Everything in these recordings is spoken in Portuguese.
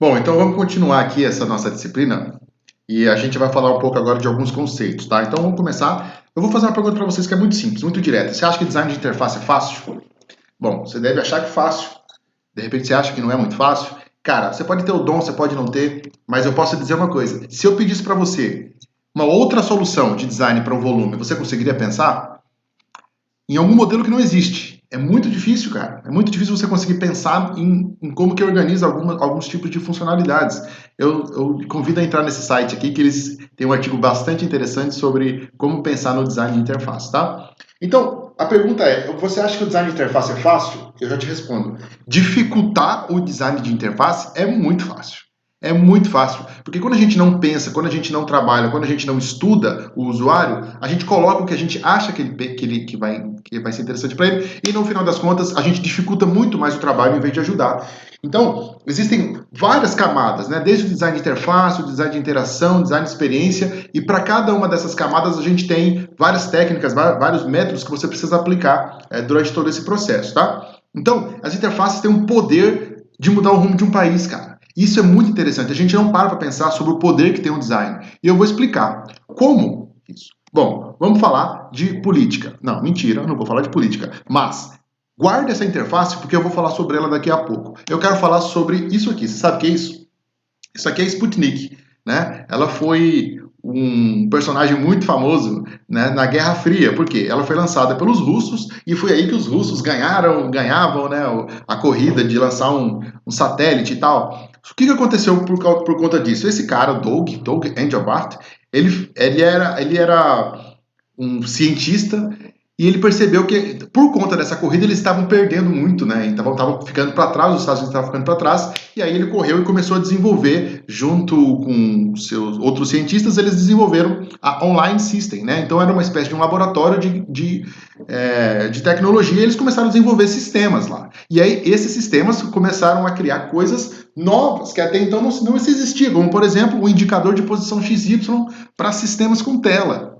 Bom, então vamos continuar aqui essa nossa disciplina e a gente vai falar um pouco agora de alguns conceitos, tá? Então vamos começar. Eu vou fazer uma pergunta para vocês que é muito simples, muito direta. Você acha que design de interface é fácil? Bom, você deve achar que é fácil. De repente você acha que não é muito fácil. Cara, você pode ter o dom, você pode não ter, mas eu posso dizer uma coisa. Se eu pedisse para você uma outra solução de design para um volume, você conseguiria pensar em algum modelo que não existe? É muito difícil, cara. É muito difícil você conseguir pensar em como que organiza alguns tipos de funcionalidades. Eu convido a entrar nesse site aqui, que eles têm um artigo bastante interessante sobre como pensar no design de interface, tá? Então, a pergunta é, você acha que o design de interface é fácil? Eu já te respondo. Dificultar o design de interface é muito fácil. É muito fácil, porque quando a gente não pensa, quando a gente não trabalha, quando a gente não estuda o usuário, a gente coloca o que a gente acha que vai ser interessante para ele, e no final das contas a gente dificulta muito mais o trabalho em vez de ajudar. Então, existem várias camadas, né? Desde o design de interface, o design de interação, o design de experiência, e para cada uma dessas camadas a gente tem várias técnicas, vários métodos que você precisa aplicar durante todo esse processo, tá? Então, as interfaces têm um poder de mudar o rumo de um país, cara. Isso é muito interessante. A gente não para pensar sobre o poder que tem o design. E eu vou explicar. Como isso? Bom, vamos falar de política. Não, mentira, eu não vou falar de política. Mas, guarde essa interface porque eu vou falar sobre ela daqui a pouco. Eu quero falar sobre isso aqui. Você sabe o que é isso? Isso aqui é Sputnik, né? Ela foi um personagem muito famoso, né, na Guerra Fria, porque ela foi lançada pelos russos e foi aí que os russos ganhavam, né, a corrida de lançar um satélite e tal. O que aconteceu por conta disso? Esse cara, Doug Engelbart, ele era um cientista e ele percebeu que, por conta dessa corrida, eles estavam perdendo muito, né? Então, estavam ficando para trás, os Estados Unidos estavam ficando para trás, e aí ele correu e começou a desenvolver, junto com seus outros cientistas, eles desenvolveram a Online System, né? Então, era uma espécie de um laboratório de tecnologia, e eles começaram a desenvolver sistemas lá. E aí, esses sistemas começaram a criar coisas novas, que até então não existia, como, por exemplo, o indicador de posição XY para sistemas com tela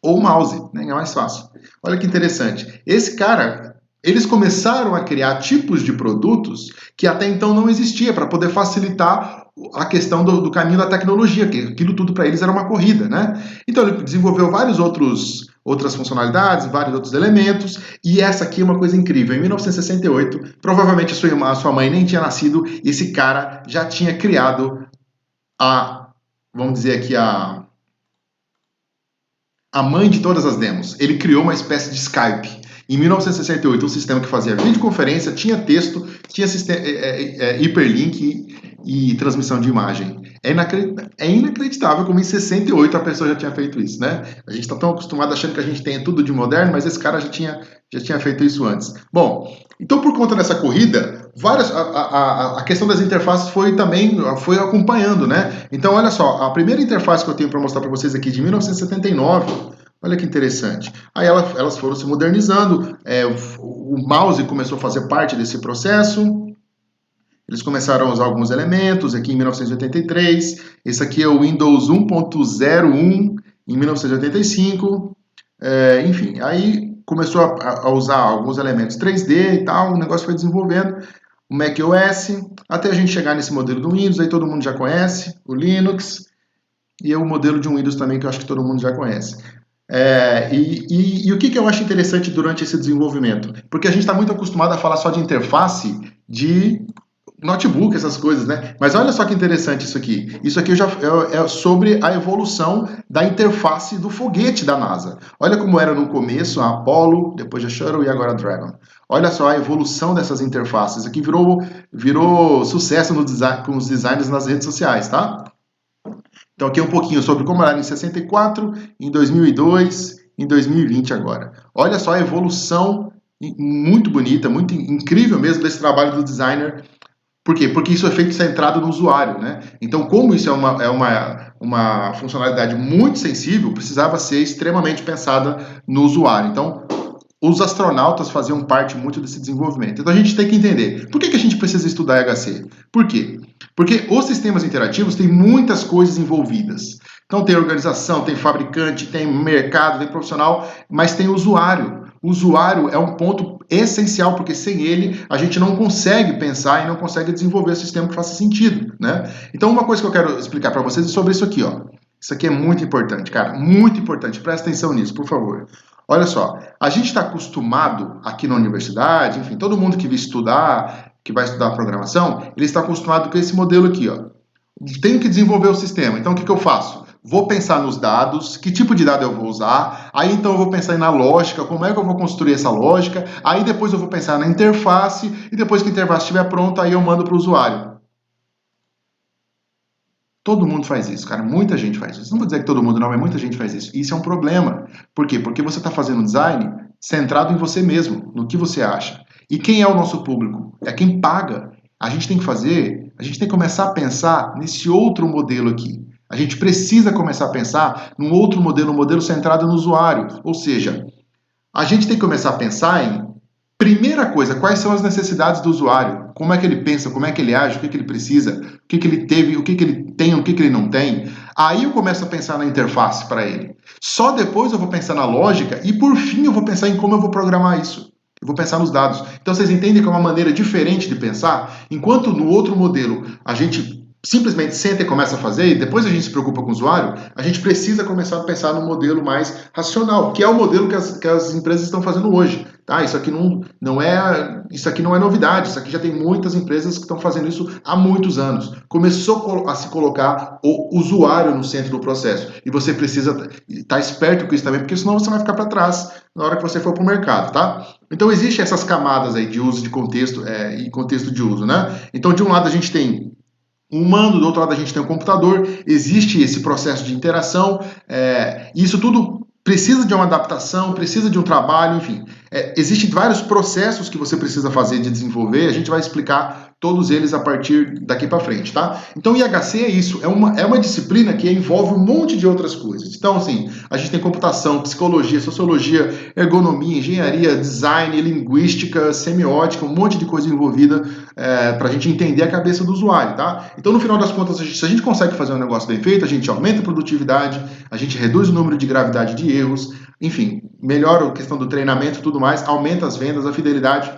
ou mouse, né? É mais fácil. Olha que interessante. Esse cara, eles começaram a criar tipos de produtos que até então não existia para poder facilitar a questão do caminho da tecnologia, que aquilo tudo para eles era uma corrida, né? Então ele desenvolveu outras funcionalidades, vários outros elementos, e essa aqui é uma coisa incrível. Em 1968, provavelmente a sua mãe nem tinha nascido, e esse cara já tinha criado vamos dizer aqui, a mãe de todas as demos. Ele criou uma espécie de Skype. Em 1968, um sistema que fazia videoconferência, tinha texto, tinha hiperlink e transmissão de imagem. É inacreditável como em 68 a pessoa já tinha feito isso, né? A gente está tão acostumado achando que a gente tem tudo de moderno, mas esse cara já tinha feito isso antes. Bom, então por conta dessa corrida, a questão das interfaces foi acompanhando, né? Então olha só, a primeira interface que eu tenho para mostrar para vocês aqui de 1979, olha que interessante. Aí elas foram se modernizando, o mouse começou a fazer parte desse processo. Eles começaram a usar alguns elementos aqui em 1983. Esse aqui é o Windows 1.01 em 1985. Enfim, aí começou a usar alguns elementos 3D e tal, o negócio foi desenvolvendo. O macOS, até a gente chegar nesse modelo do Windows, aí todo mundo já conhece, o Linux, e o modelo de um Windows também que eu acho que todo mundo já conhece. E o que eu acho interessante durante esse desenvolvimento? Porque a gente está muito acostumado a falar só de interface de notebook, essas coisas, né? Mas olha só que interessante isso aqui. Isso aqui é sobre a evolução da interface do foguete da NASA. Olha como era no começo a Apollo, depois a Shuttle e agora a Dragon. Olha só a evolução dessas interfaces. Aqui virou sucesso com os designers nas redes sociais, tá? Então aqui é um pouquinho sobre como era em 64, em 2002, em 2020 agora. Olha só a evolução muito bonita, muito incrível mesmo desse trabalho do designer. Por quê? Porque isso é feito centrado no usuário, né? Então, como isso é uma funcionalidade muito sensível, precisava ser extremamente pensada no usuário. Então, os astronautas faziam parte muito desse desenvolvimento. Então, a gente tem que entender, por que a gente precisa estudar HC? Por quê? Porque os sistemas interativos têm muitas coisas envolvidas. Então, tem organização, tem fabricante, tem mercado, tem profissional, mas tem usuário. O usuário é um ponto essencial, porque sem ele a gente não consegue pensar e não consegue desenvolver um sistema que faça sentido, né? Então, uma coisa que eu quero explicar para vocês é sobre isso aqui, ó. Isso aqui é muito importante, cara, muito importante. Presta atenção nisso, por favor. Olha só, a gente está acostumado aqui na universidade, enfim, todo mundo que vai estudar programação, ele está acostumado com esse modelo aqui, ó. Tenho que desenvolver o sistema, então o que eu faço? Vou pensar nos dados, que tipo de dado eu vou usar, aí então eu vou pensar na lógica, como é que eu vou construir essa lógica, aí depois eu vou pensar na interface, e depois que a interface estiver pronta, aí eu mando para o usuário. Todo mundo faz isso, cara. Muita gente faz isso. Não vou dizer que todo mundo não, mas muita gente faz isso. Isso é um problema. Por quê? Porque você está fazendo design centrado em você mesmo, no que você acha. E quem é o nosso público? É quem paga. A gente tem que começar a pensar nesse outro modelo aqui. A gente precisa começar a pensar num outro modelo, um modelo centrado no usuário. Ou seja, a gente tem que começar a pensar em, primeira coisa, quais são as necessidades do usuário? Como é que ele pensa, como é que ele age, o que ele precisa, o que ele teve, o que ele tem, o que ele não tem. Aí eu começo a pensar na interface para ele. Só depois eu vou pensar na lógica e, por fim, eu vou pensar em como eu vou programar isso. Eu vou pensar nos dados. Então, vocês entendem que é uma maneira diferente de pensar? Enquanto no outro modelo a gente simplesmente senta e começa a fazer, e depois a gente se preocupa com o usuário, a gente precisa começar a pensar no modelo mais racional, que é o modelo que as empresas estão fazendo hoje. Tá? Isso aqui não é novidade, isso aqui já tem muitas empresas que estão fazendo isso há muitos anos. Começou a se colocar o usuário no centro do processo, e você precisa estar esperto com isso também, porque senão você vai ficar para trás na hora que você for para o mercado. Tá? Então, existem essas camadas aí de uso de contexto e contexto de uso. Né? Então, de um lado a gente tem um humano, do outro lado a gente tem um computador, existe esse processo de interação, e isso tudo precisa de uma adaptação, precisa de um trabalho, enfim. Existem vários processos que você precisa fazer de desenvolver, a gente vai explicar todos eles a partir daqui para frente, tá? Então, IHC é isso, é uma disciplina que envolve um monte de outras coisas. Então, assim, a gente tem computação, psicologia, sociologia, ergonomia, engenharia, design, linguística, semiótica, um monte de coisa envolvida para a gente entender a cabeça do usuário, tá? Então, no final das contas, se a gente consegue fazer um negócio bem feito, a gente aumenta a produtividade, a gente reduz o número de gravidade de erros, enfim, melhora a questão do treinamento e tudo mais, aumenta as vendas, a fidelidade.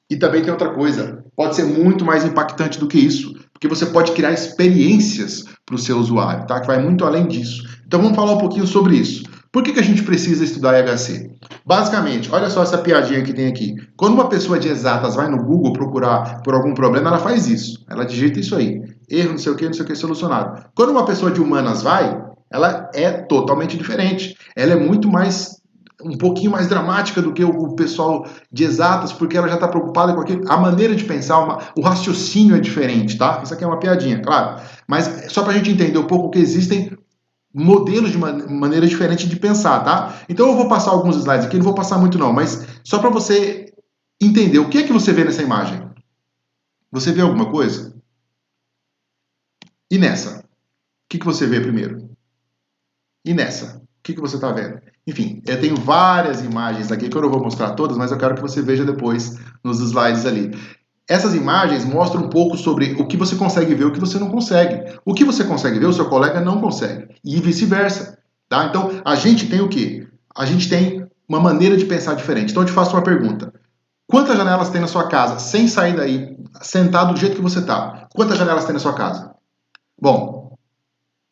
E também tem outra coisa, pode ser muito mais impactante do que isso, porque você pode criar experiências para o seu usuário, tá? Que vai muito além disso. Então vamos falar um pouquinho sobre isso. Por que a gente precisa estudar IHC? Basicamente, olha só essa piadinha que tem aqui. Quando uma pessoa de exatas vai no Google procurar por algum problema, ela faz isso. Ela digita isso aí. Erro, não sei o que, solucionado. Quando uma pessoa de humanas vai, ela é totalmente diferente. Ela é muito mais um pouquinho mais dramática do que o pessoal de exatas, porque ela já está preocupada com aquilo. A maneira de pensar, o raciocínio é diferente, tá? Isso aqui é uma piadinha, claro. Mas só para a gente entender um pouco que existem modelos de maneira diferente de pensar, tá? Então eu vou passar alguns slides aqui, não vou passar muito não, mas só para você entender o que é que você vê nessa imagem. Você vê alguma coisa? E nessa? O que você vê primeiro? E nessa? O que você está vendo? Enfim, eu tenho várias imagens aqui que eu não vou mostrar todas, mas eu quero que você veja depois nos slides ali. Essas imagens mostram um pouco sobre o que você consegue ver e o que você não consegue. O que você consegue ver, o seu colega não consegue. E vice-versa. Tá? Então, a gente tem o quê? A gente tem uma maneira de pensar diferente. Então, eu te faço uma pergunta. Quantas janelas tem na sua casa, sem sair daí, sentado do jeito que você está? Quantas janelas tem na sua casa? Bom,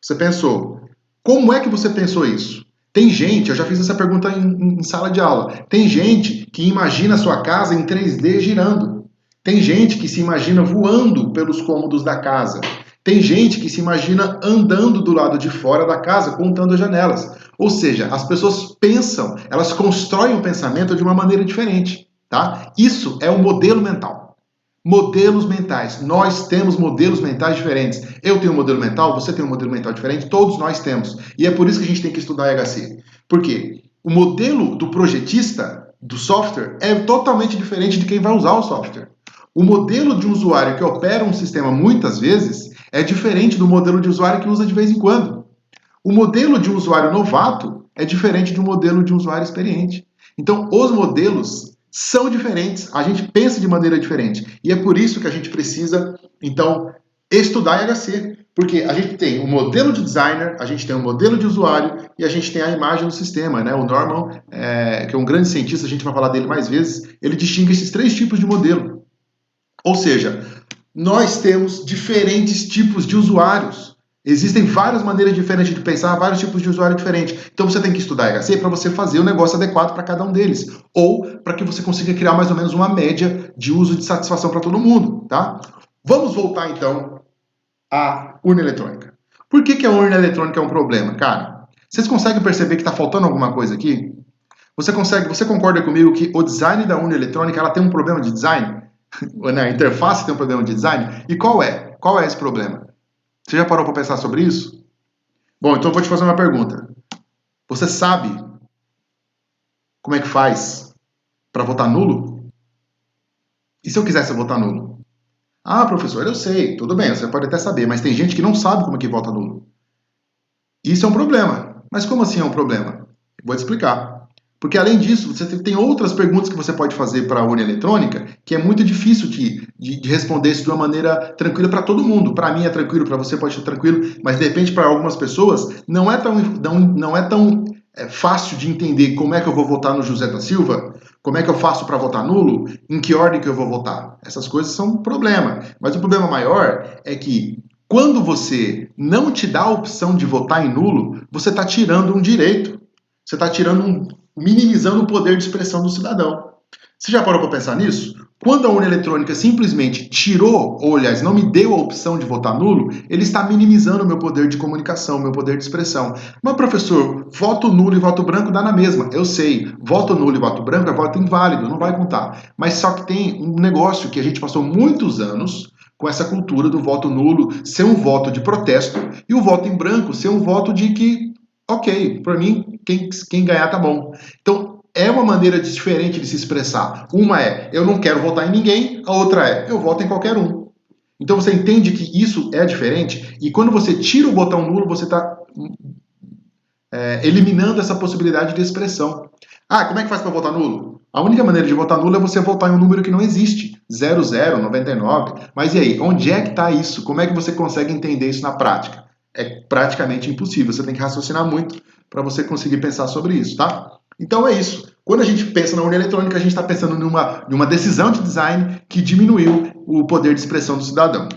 você pensou. Como é que você pensou isso? Tem gente, eu já fiz essa pergunta em sala de aula, tem gente que imagina a sua casa em 3D girando. Tem gente que se imagina voando pelos cômodos da casa. Tem gente que se imagina andando do lado de fora da casa, contando as janelas. Ou seja, as pessoas pensam, elas constroem o pensamento de uma maneira diferente. Tá? Isso é um modelo mental. Modelos mentais. Nós temos modelos mentais diferentes. Eu tenho um modelo mental, você tem um modelo mental diferente, todos nós temos. E é por isso que a gente tem que estudar IHC. Por quê? O modelo do projetista do software é totalmente diferente de quem vai usar o software. O modelo de um usuário que opera um sistema muitas vezes é diferente do modelo de usuário que usa de vez em quando. O modelo de um usuário novato é diferente de um modelo de um usuário experiente. Então, os modelos são diferentes, a gente pensa de maneira diferente. E é por isso que a gente precisa, então, estudar IHC. Porque a gente tem o modelo de designer, a gente tem o modelo de usuário e a gente tem a imagem do sistema, né? O Norman, que é um grande cientista, a gente vai falar dele mais vezes, ele distingue esses 3 tipos de modelo. Ou seja, nós temos diferentes tipos de usuários. Existem várias maneiras diferentes de pensar, vários tipos de usuário diferentes. Então você tem que estudar IHC para você fazer o negócio adequado para cada um deles. Ou para que você consiga criar mais ou menos uma média de uso de satisfação para todo mundo, tá? Vamos voltar então à urna eletrônica. Por que a urna eletrônica é um problema? Cara, vocês conseguem perceber que está faltando alguma coisa aqui? Você concorda comigo que o design da urna eletrônica ela tem um problema de design? A interface tem um problema de design? E qual é? Qual é esse problema? Você já parou para pensar sobre isso? Bom, então eu vou te fazer uma pergunta. Você sabe como é que faz para votar nulo? E se eu quisesse votar nulo? Ah, professor, eu sei. Tudo bem, você pode até saber, mas tem gente que não sabe como é que vota nulo. Isso é um problema. Mas como assim é um problema? Vou te explicar. Porque além disso, você tem outras perguntas que você pode fazer para a urna eletrônica que é muito difícil de responder isso de uma maneira tranquila para todo mundo. Para mim é tranquilo, para você pode ser tranquilo, mas de repente para algumas pessoas não é tão fácil de entender como é que eu vou votar no José da Silva, como é que eu faço para votar nulo, em que ordem que eu vou votar. Essas coisas são um problema. Mas o problema maior é que quando você não te dá a opção de votar em nulo, você está tirando um direito. Você está minimizando o poder de expressão do cidadão. Você já parou para pensar nisso? Quando a urna eletrônica simplesmente tirou, ou aliás, não me deu a opção de votar nulo, ele está minimizando o meu poder de comunicação, meu poder de expressão. Mas, professor, voto nulo e voto branco dá na mesma. Eu sei, voto nulo e voto branco é voto inválido, não vai contar. Mas só que tem um negócio que a gente passou muitos anos com essa cultura do voto nulo ser um voto de protesto e o voto em branco ser um voto de que, ok, para mim, quem ganhar tá bom. Então, é uma maneira diferente de se expressar. Uma é, eu não quero votar em ninguém, a outra é, eu voto em qualquer um. Então você entende que isso é diferente, e quando você tira o botão nulo, você está eliminando essa possibilidade de expressão. Ah, como é que faz para votar nulo? A única maneira de votar nulo é você votar em um número que não existe. 00, 99. Mas e aí, onde é que está isso? Como é que você consegue entender isso na prática? É praticamente impossível. Você tem que raciocinar muito para você conseguir pensar sobre isso, tá? Então é isso. Quando a gente pensa na urna eletrônica, a gente está pensando numa decisão de design que diminuiu o poder de expressão do cidadão.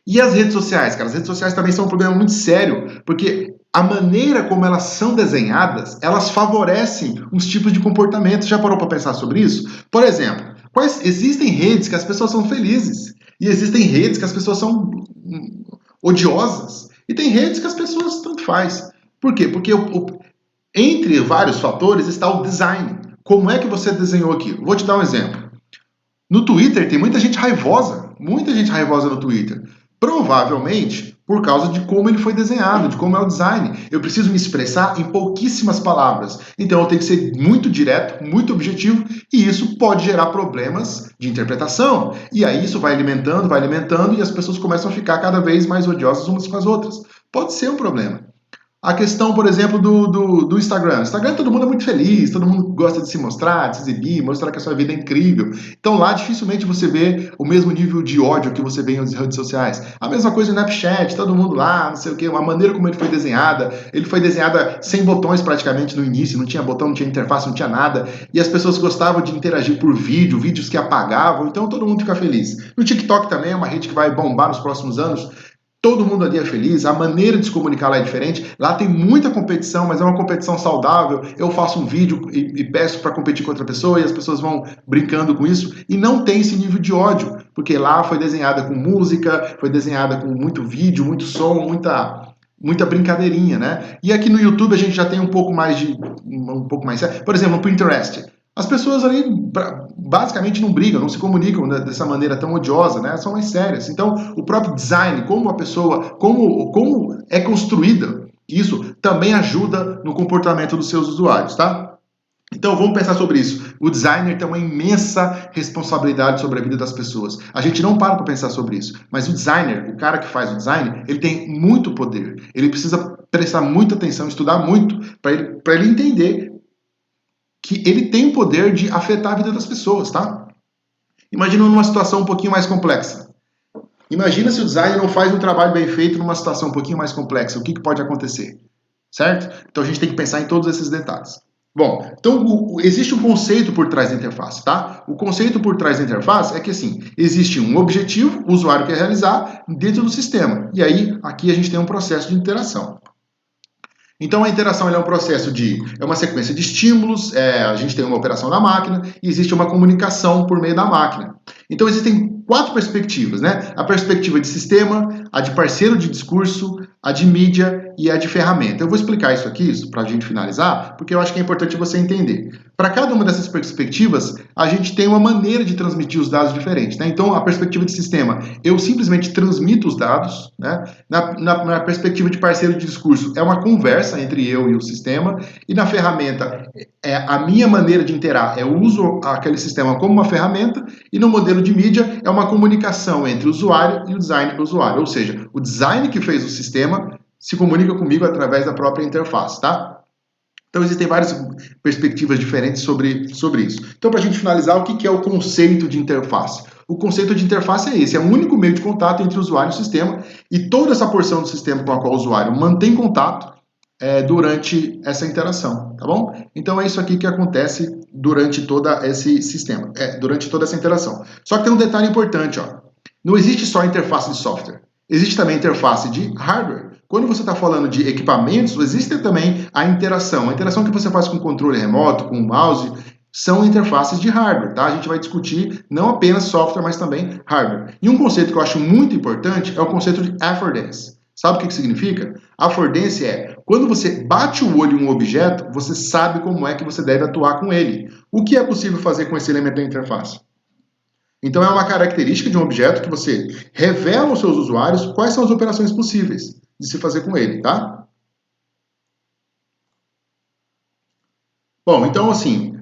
E as redes sociais, cara? As redes sociais também são um problema muito sério, porque a maneira como elas são desenhadas, elas favorecem uns tipos de comportamento. Já parou para pensar sobre isso? Por exemplo, existem redes que as pessoas são felizes, e existem redes que as pessoas são odiosas, e tem redes que as pessoas tanto faz. Por quê? Porque entre vários fatores está o design. Como é que você desenhou aquilo? Vou te dar um exemplo. No Twitter tem muita gente raivosa no Twitter. Provavelmente por causa de como ele foi desenhado, de como é o design. Eu preciso me expressar em pouquíssimas palavras. Então eu tenho que ser muito direto, muito objetivo, e isso pode gerar problemas de interpretação. E aí isso vai alimentando, e as pessoas começam a ficar cada vez mais odiosas umas com as outras. Pode ser um problema. A questão, por exemplo, do Instagram. Instagram todo mundo é muito feliz, todo mundo gosta de se mostrar, de se exibir, mostrar que a sua vida é incrível. Então lá dificilmente você vê o mesmo nível de ódio que você vê em redes sociais. A mesma coisa no Snapchat, todo mundo lá, não sei o quê, a maneira como ele foi desenhada sem botões praticamente no início, não tinha botão, não tinha interface, não tinha nada. E as pessoas gostavam de interagir por vídeos que apagavam, então todo mundo fica feliz. No TikTok também é uma rede que vai bombar nos próximos anos. Todo mundo ali é feliz, a maneira de se comunicar lá é diferente. Lá tem muita competição, mas é uma competição saudável. Eu faço um vídeo e peço para competir com outra pessoa e as pessoas vão brincando com isso. E não tem esse nível de ódio, porque lá foi desenhada com música, foi desenhada com muito vídeo, muito som, muita brincadeirinha, né? E aqui no YouTube a gente já tem um pouco mais sério. Por exemplo, no Pinterest. As pessoas ali basicamente não brigam, não se comunicam dessa maneira tão odiosa, né? São mais sérias. Então, o próprio design, como a pessoa, como é construída, isso também ajuda no comportamento dos seus usuários, tá? Então, vamos pensar sobre isso. O designer tem uma imensa responsabilidade sobre a vida das pessoas. A gente não para pensar sobre isso. Mas o designer, o cara que faz o design, ele tem muito poder. Ele precisa prestar muita atenção, estudar muito, para ele entender que ele tem o poder de afetar a vida das pessoas, tá? Imagina numa situação um pouquinho mais complexa. Imagina se o designer não faz um trabalho bem feito numa situação um pouquinho mais complexa, o que pode acontecer? Certo? Então a gente tem que pensar em todos esses detalhes. Bom, então existe um conceito por trás da interface, tá? O conceito por trás da interface é que, assim, existe um objetivo, o usuário quer realizar dentro do sistema. E aí, aqui a gente tem um processo de interação. Então a interação é um processo é uma sequência de estímulos, a gente tem uma operação da máquina e existe uma comunicação por meio da máquina. Então existem 4 perspectivas, né? A perspectiva de sistema, a de parceiro de discurso, a de mídia e a de ferramenta. Eu vou explicar isso aqui para a gente finalizar, porque eu acho que é importante você entender. Para cada uma dessas perspectivas, a gente tem uma maneira de transmitir os dados diferentes, né? Então a perspectiva de sistema, eu simplesmente transmito os dados, né? Na perspectiva de parceiro de discurso, é uma conversa entre eu e o sistema, e na ferramenta, a minha maneira de interar, eu uso aquele sistema como uma ferramenta, e no modelo de mídia, é uma comunicação entre o usuário e o design do usuário, ou seja, o design que fez o sistema se comunica comigo através da própria interface, tá? Então, existem várias perspectivas diferentes sobre isso. Então, para a gente finalizar, o que é o conceito de interface? O conceito de interface é esse, é o único meio de contato entre o usuário e o sistema, e toda essa porção do sistema com a qual o usuário mantém contato durante essa interação, tá bom? Então, é isso aqui que acontece durante todo esse sistema, durante toda essa interação. Só que tem um detalhe importante, ó. Não existe só interface de software, existe também interface de hardware. Quando você está falando de equipamentos, existe também a interação que você faz com controle remoto, com o mouse, são interfaces de hardware, tá? A gente vai discutir não apenas software, mas também hardware. E um conceito que eu acho muito importante é o conceito de affordance. Sabe o que significa? Affordance é quando você bate o olho em um objeto, você sabe como é que você deve atuar com ele. O que é possível fazer com esse elemento da interface? Então é uma característica de um objeto que você revela aos seus usuários quais são as operações possíveis de se fazer com ele, tá? Bom, então assim,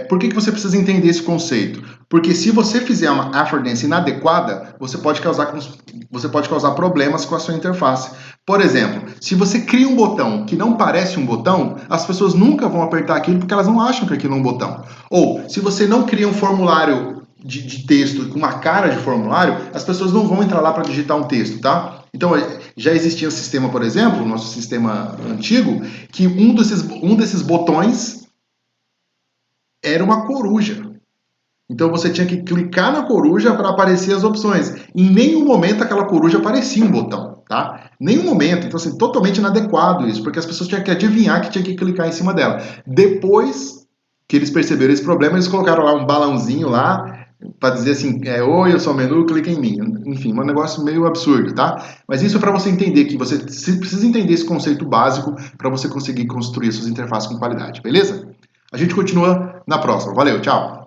por que você precisa entender esse conceito? Porque se você fizer uma affordance inadequada, você pode causar problemas com a sua interface. Por exemplo, se você cria um botão que não parece um botão, as pessoas nunca vão apertar aquilo porque elas não acham que aquilo é um botão. Ou, se você não cria um formulário de texto com uma cara de formulário, as pessoas não vão entrar lá para digitar um texto, tá? Então, já existia um sistema, por exemplo, o nosso sistema antigo, que um desses botões era uma coruja. Então você tinha que clicar na coruja para aparecer as opções. Em nenhum momento aquela coruja aparecia um botão, tá? Nenhum momento. Então, assim, totalmente inadequado isso, porque as pessoas tinham que adivinhar que tinha que clicar em cima dela. Depois que eles perceberam esse problema, eles colocaram lá um balãozinho lá para dizer assim, oi, eu sou o menu, clica em mim. Enfim, um negócio meio absurdo, tá? Mas isso é para você entender que você precisa entender esse conceito básico para você conseguir construir suas interfaces com qualidade, beleza? A gente continua na próxima. Valeu, tchau!